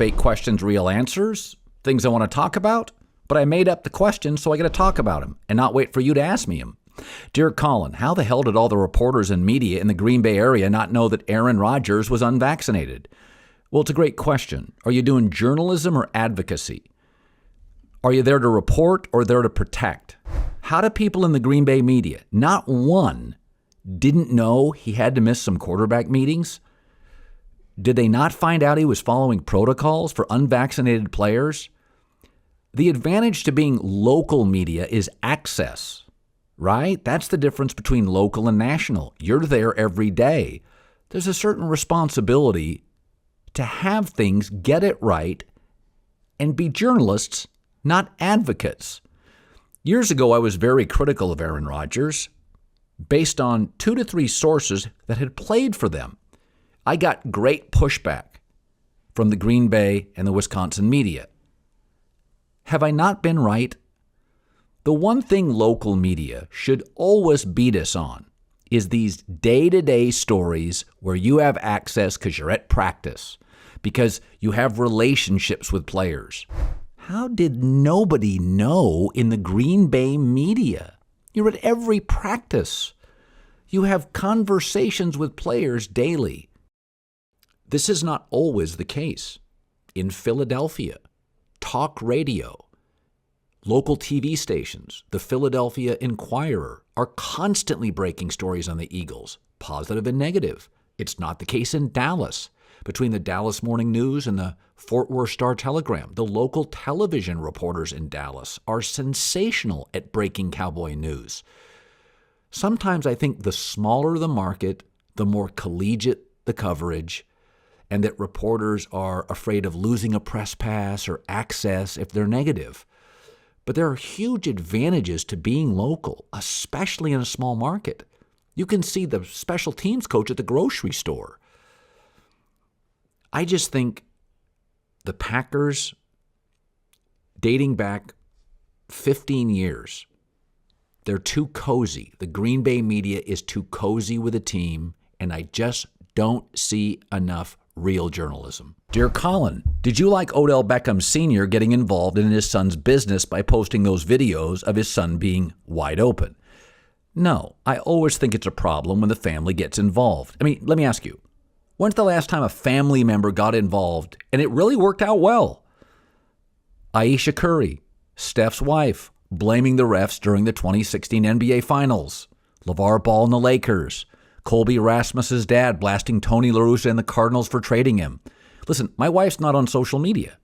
fake questions, real answers, things I want to talk about, but I made up the questions so I got to talk about them and not wait for you to ask me them. Dear Colin, how the hell did all the reporters and media in the Green Bay area not know that Aaron Rodgers was unvaccinated? Well, it's a great question. Are you doing journalism or advocacy? Are you there to report or there to protect? How do people in the Green Bay media, not one, didn't know he had to miss some quarterback meetings? Did they not find out he was following protocols for unvaccinated players? The advantage to being local media is access, right? That's the difference between local and national. You're there every day. There's a certain responsibility to have things, get it right, and be journalists, not advocates. Years ago, I was very critical of Aaron Rodgers based on 2 to 3 sources that had played for them. I got great pushback from the Green Bay and the Wisconsin media. Have I not been right? The one thing local media should always beat us on is these day-to-day stories where you have access because you're at practice, because you have relationships with players. How did nobody know in the Green Bay media? You're at every practice. You have conversations with players daily. This is not always the case. In Philadelphia, talk radio, local TV stations, the Philadelphia Inquirer are constantly breaking stories on the Eagles, positive and negative. It's not the case in Dallas. Between the Dallas Morning News and the Fort Worth Star-Telegram, the local television reporters in Dallas are sensational at breaking Cowboy news. Sometimes I think the smaller the market, the more collegiate the coverage, and that reporters are afraid of losing a press pass or access if they're negative. But there are huge advantages to being local, especially in a small market. You can see the special teams coach at the grocery store. I just think the Packers, dating back 15 years, they're too cozy. The Green Bay media is too cozy with the team, and I just don't see enough real journalism. Dear Colin, did you like Odell Beckham Sr. getting involved in his son's business by posting those videos of his son being wide open? No, I always think it's a problem when the family gets involved. I mean, let me ask you, when's the last time a family member got involved and it really worked out well? Ayesha Curry, Steph's wife, blaming the refs during the 2016 NBA Finals. LeVar Ball and the Lakers. Colby Rasmus's dad blasting Tony La Russa and the Cardinals for trading him. Listen, my wife's not on social media.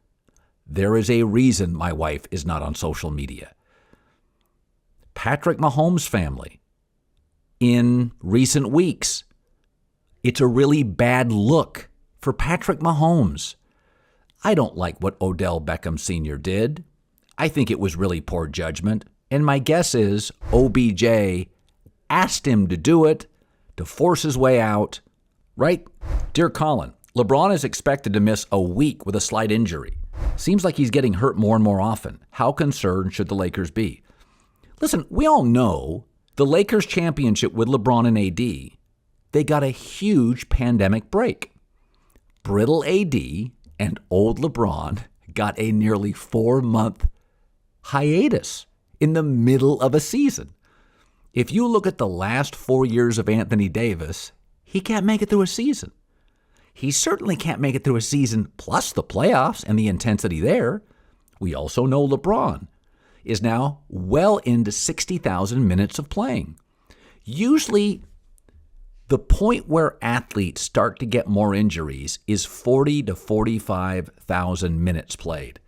There is a reason my wife is not on social media. Patrick Mahomes' family. In recent weeks, it's a really bad look for Patrick Mahomes. I don't like what Odell Beckham Sr. did. I think it was really poor judgment. And my guess is OBJ asked him to do it, to force his way out, right? Dear Colin, LeBron is expected to miss a week with a slight injury. Seems like he's getting hurt more and more often. How concerned should the Lakers be? Listen, we all know the Lakers championship with LeBron and AD, they got a huge pandemic break. Brittle AD and old LeBron got a nearly 4-month hiatus in the middle of a season. If you look at the last 4 years of Anthony Davis, he can't make it through a season. He certainly can't make it through a season plus the playoffs and the intensity there. We also know LeBron is now well into 60,000 minutes of playing. Usually, the point where athletes start to get more injuries is 40 to 45,000 minutes played.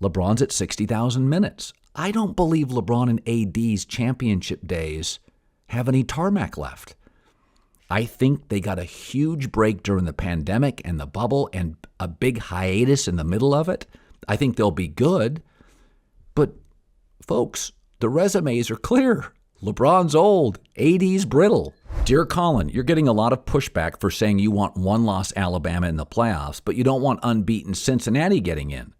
LeBron's at 60,000 minutes. I don't believe LeBron and AD's championship days have any tarmac left. I think they got a huge break during the pandemic and the bubble and a big hiatus in the middle of it. I think they'll be good. But, folks, the resumes are clear. LeBron's old. AD's brittle. Dear Colin, you're getting a lot of pushback for saying you want one-loss Alabama in the playoffs, but you don't want unbeaten Cincinnati getting in.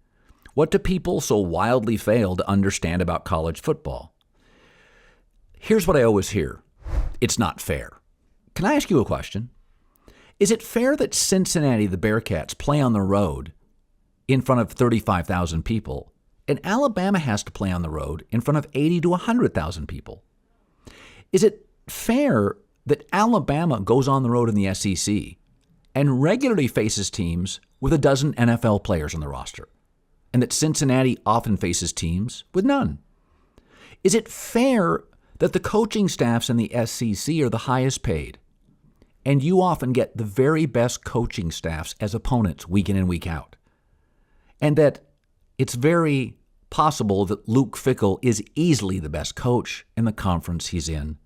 What do people so wildly fail to understand about college football? Here's what I always hear. It's not fair. Can I ask you a question? Is it fair that Cincinnati, the Bearcats, play on the road in front of 35,000 people, and Alabama has to play on the road in front of 80 to 100,000 people. Is it fair that Alabama goes on the road in the SEC and regularly faces teams with a dozen NFL players on the roster, and that Cincinnati often faces teams with none? Is it fair that the coaching staffs in the SEC are the highest paid, and you often get the very best coaching staffs as opponents week in and week out, and that it's very possible that Luke Fickell is easily the best coach in the conference he's in,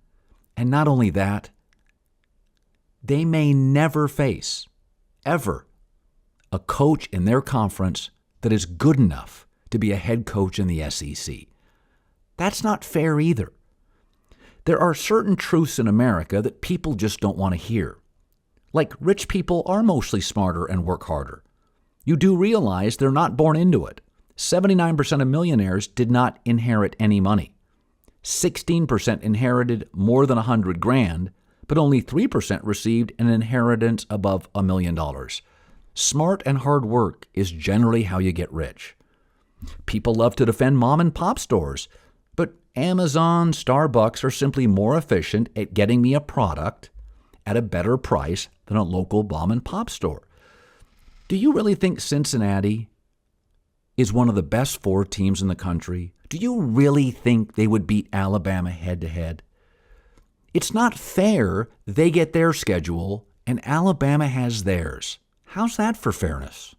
and not only that, they may never face, ever, a coach in their conference that is good enough to be a head coach in the SEC. That's not fair either. There are certain truths in America that people just don't want to hear. Like rich people are mostly smarter and work harder. You do realize they're not born into it. 79% of millionaires did not inherit any money. 16% inherited more than $100,000, but only 3% received an inheritance above $1 million. Smart and hard work is generally how you get rich. People love to defend mom and pop stores, but Amazon, Starbucks are simply more efficient at getting me a product at a better price than a local mom and pop store. Do you really think Cincinnati is one of the best 4 teams in the country? Do you really think they would beat Alabama head-to-head? It's not fair they get their schedule and Alabama has theirs. How's that for fairness?